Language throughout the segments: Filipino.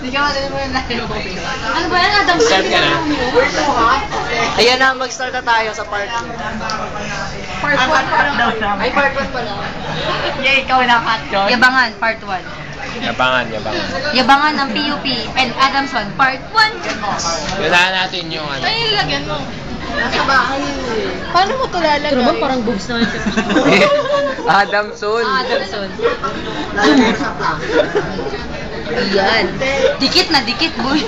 Hindi ka madali mo yung layo. Ano ba yan? Adam? Start ka na. Ayan na, mag-start na tayo sa part 2. Part 1 pa lang. Ay, part 1 pa lang. Yeah, ikaw na cut yun. Yabangan, part 1. Yabangan. Yabangan ng PUP and Adamson, part 1. Kailangan natin yung ano. Ay, lagyan mo. Nasa bahay eh. Paano mo ito lalagay? Ito naman parang boobs naman siya. Adamson. Adamson. Lalagay sa plak. Ayan. Dikit na dikit, boy.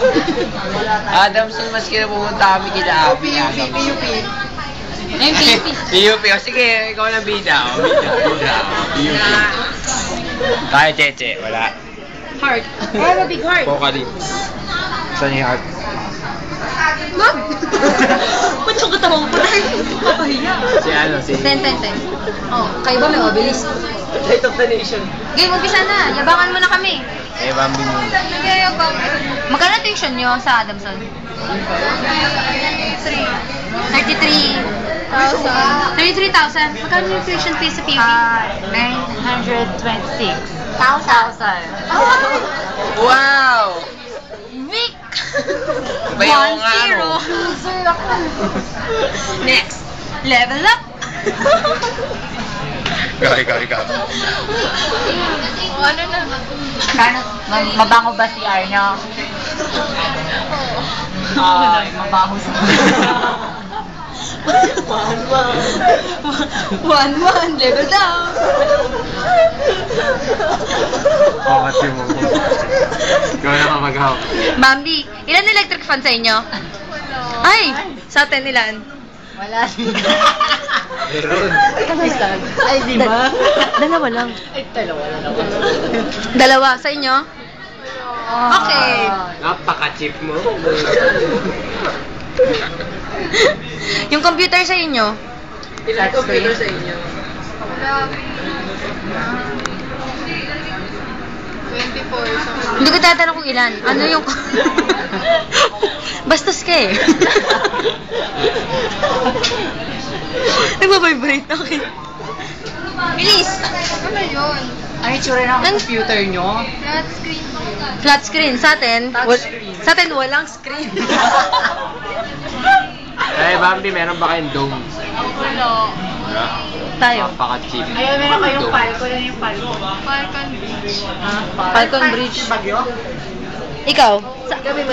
Adamson, mas kina pumunta kami kila Abby. PUP. Ayun, PUP. PUP. O sige, ikaw na bida. Bida. PUP. Tayo, Cheche. Wala. Heart. I have a big heart. Poka din. Saan yung heart? Mag! Ba't yung katawan ko? Papahiya. Si ano? Si... 10. Oh, kayo ba may obelisk? Light of the nation. Game, umpisa na. Yabangan mo na kami. Eh, Bambi mo. Magkano tuition nyo sa Adamson? 33,000. Magkano yung tuition fee sa PUP? 926,000. Wow! Week! Iba yung nga, 1-0. Next. Level up. Ikaw. Ano na? Kano? Mabango ba si Arno? Mabaho sa 1-1, level down. Pamati mo. Ikaw na ka mag-hawak. Bambi, ilan electric fan sa inyo? Ay, sa atin ilan? Wala. Meron. Ay, di ba? Dalawa lang. Ay, dalawa lang. Dalawa, sa inyo? Okay. Napaka-cheap mo. Yung computer sa inyo? Ilan computer sa inyo? 24. Hindi ko tatanong kung ilan. Ano yung... Bastos ka eh. Nagbabibrate ako eh. Bilis! Ano yun? Ay, tsura ng Computer nyo? Flat screen. flat screen. Sa atin, Touch screen. sa atin walang screen. Eh, Bambi, meron ba kayong dome? Wala. Wala. Tayo. Napaka-cheap. Ayun, meron kayong Dome. Falcon. Yan yung Falcon. Falcon Bridge. Falcon Bridge. Bagyo? Ikaw,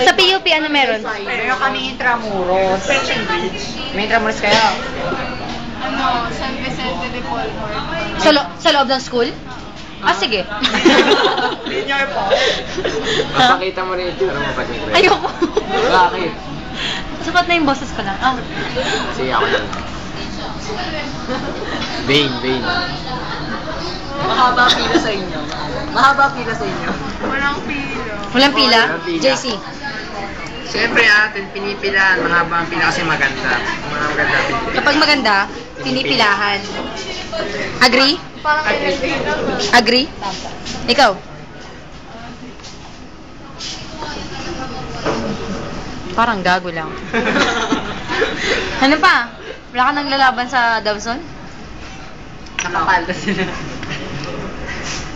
sa PUP ano meron? Meron kami Intramuros. Section Bridge. May Intramuros kayo? Ano, San Vicente de Paul. Sa loob ng school? Ah, sige. Linear po. Mapakita mo rin yung tsura mo pa din. Ayoko. Bakit? Sapat na yung boses ko lang. Ah. Sige, ako lang. Vain. Mahaba pila sa inyo. Mahaba pila sa inyo. Walang pila. Walang pila? Walang pila. JC. Siyempre atin, pinipilaan. Mahaba ang pila kasi maganda. Maganda pinipilaan. Kapag maganda, pinipilahan. Agree? Agree? Ikaw? Parang gago lang. Ano pa? Wala ka nang lalaban sa Dawson? Nakapalda sila.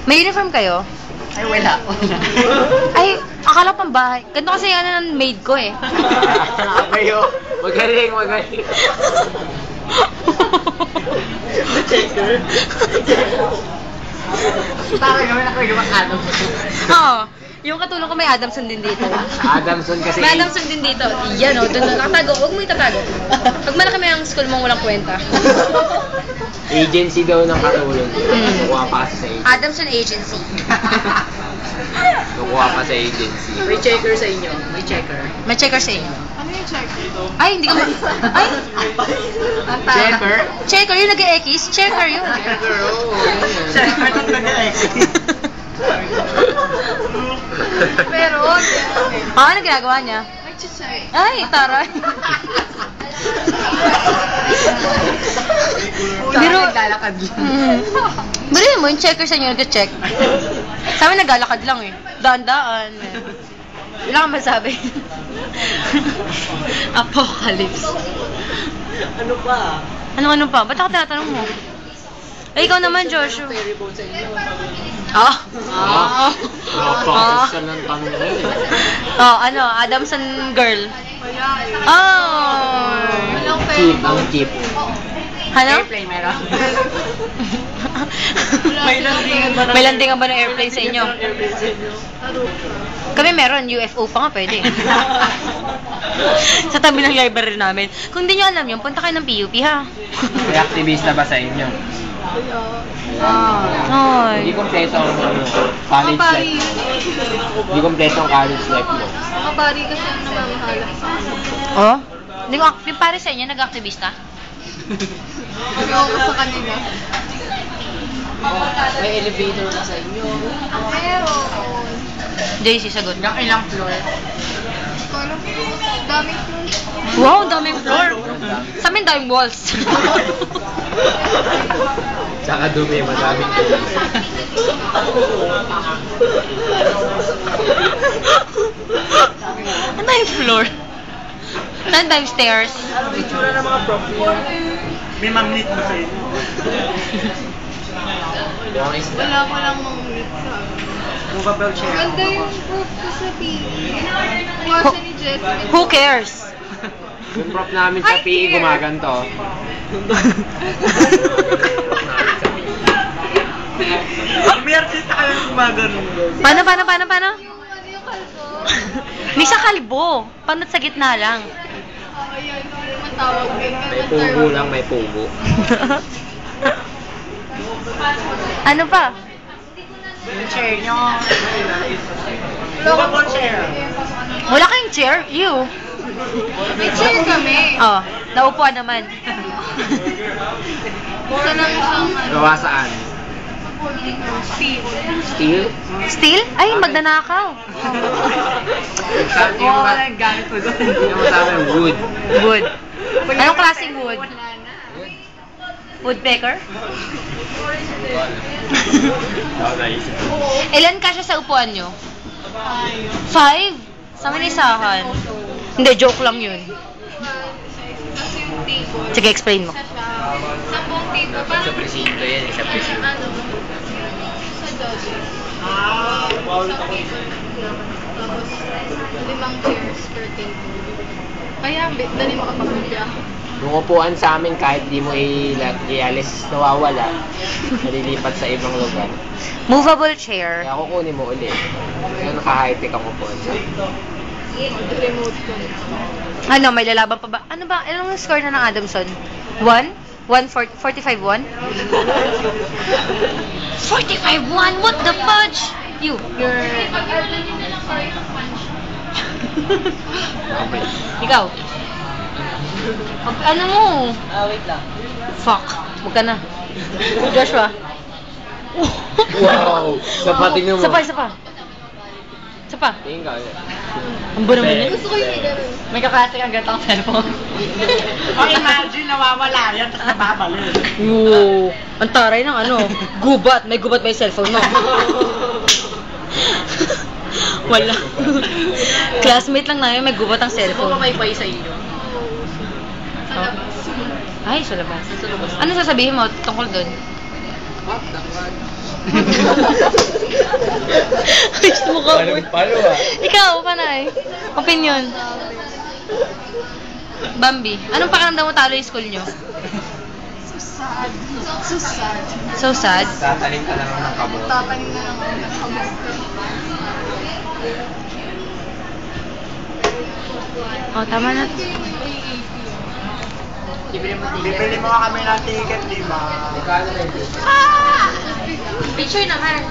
May uniform kayo? Ay, wala. Ay, akala pang bahay. Ganito kasi yung ano ng maid ko eh. Kayo, magaling. Checker. Parang gawin ako yung Adamson. Oo. Yung katulong ko may Adamson din dito. Adamson kasi. May Adamson din dito. Yan o, doon na nakatago. Huwag mo itatago. Pag malaki mo yung school mong walang kwenta. Agency daw ng katulong. Nakuha pa kasi sa agency. Adamson Agency. Nakuha pa sa agency. May checker sa inyo. May checker. May checker sa inyo. Ano yung checker? Ay, hindi ka ma... Ay! Checker? Checker yung nag-X? Checker yun. Checker, oo. Checker ng nag-X. Pero, Ano ginagawa niya? nag-check. Ay, taray. Biro, naglalakad lang. biro mo yung checker sa inyo nag-check. Sa amin naglalakad lang eh. Daan-daan. Wala kang masabi. Apocalypse. Ano pa? Ano pa? Ba't ako tinatanong mo? Eh, ikaw naman, Joshua. Ferry boat sa inyo. Ah? Napakasal ng tanong na yun. Oh, ano? Adamson girl. Oh! Cheap, ang cheap. Ano? Airplane meron. May landingan ba ng airplane sa inyo? Kami meron, UFO pa nga pwede. Sa tabi ng library namin. Kung di nyo alam yun, punta kayo ng PUP ha. May activista ba sa inyo? Ay. Hindi kompleto ang college life. Hindi kompleto ang college life mo. Makabari kasi ang namamahala sa akin. Oh? Yung pare sa inyo, nag-activista? Ayaw ko sa kanila. May elevator na sa inyo. Meron. JC, sagot. Hanggang ilang floor? Parang daming floors. Wow, daming floor. Sa amin, daming walls. Tsaka dumi, madaming dumi. Ang daming floor. Ang daming stairs. Ano yung tsura ng mga prof niyo? May mamlit mo sa inyo. Yung isda. Wala ko lang mang-meet sa akin. Movable chair. Ganda yung proof ko sa PE. Kuha ni Jessie. Who cares? Yung prof namin sa PE gumaganto. May artista kayo gumagano'n. Paano? Yung ano yung kalbo. Hindi sa kalbo. Panot sa gitna lang. Ayun, hindi naman tawag. May pugo lang, may pugo. Ano pa? Yung chair nyo. Movable chair. Wala kayong chair? You. May chair kami. Oh, naupuan naman. Isa lang isang ano. Gawa saan? Steel. Steel? Steel? Ay, magnanakaw. Yung Oo, wala yung gamit ko doon. Yung masabi, wood. Wood. Anong klaseng wood? Wala na. Woodpecker? Oo, naisip ko. Ilan ka siya sa upuan nyo? 5? Sa amin isahan. Hindi, joke lang yun. Kasi yung table. Sige, explain mo. Isa siya. Sampung table. Sa Parang presinto yan, sa presinto. ano, sa judges. Isang table. Tapos, 5 chairs per table. Kaya, dali makapagpapilya. Yung upuan sa amin, kahit di mo ialis, nawawala. Nalilipat sa ibang lugar. Movable chair. Kaya kukunin mo ulit. Kaya naka-high-tech ang upuan sa amin. Remote ko. Ano, may lalaban pa ba? Ano ba? Anong score na ng Adamson? 1? 45-1? 45-1? What the fudge? You. Ikaw. Ano mo? Wait lang. Fuck. Huwag ka na. Joshua. Wow! Sapatin mo. Isa pa, isa pa. Isa pa. Tingin ka. Ang buo naman yun. Gusto ko yung ganun. May kaklase kang gatang cellphone. Oh, imagine, nawawala yan, tapos nababalik. Yoo. Ang taray ng ano. Gubat. May gubat ba yung cellphone mo? Wala. Classmate lang namin may gubat ang cellphone. may pay sa inyo. Sa labas. Ay, sa labas. Ano sasabihin mo tungkol doon? Gusto mo ka po. Paano Ikaw, panay. Opinion. Bambi, anong pakiramdam mo talo yung school nyo? So sad. So sad. So sad? Tatanim ka lang ng kabot. Tatanim na lang ako ng kamusta. Oh, tama na. Bibili mo kami ng ticket, di ba? Picture naman.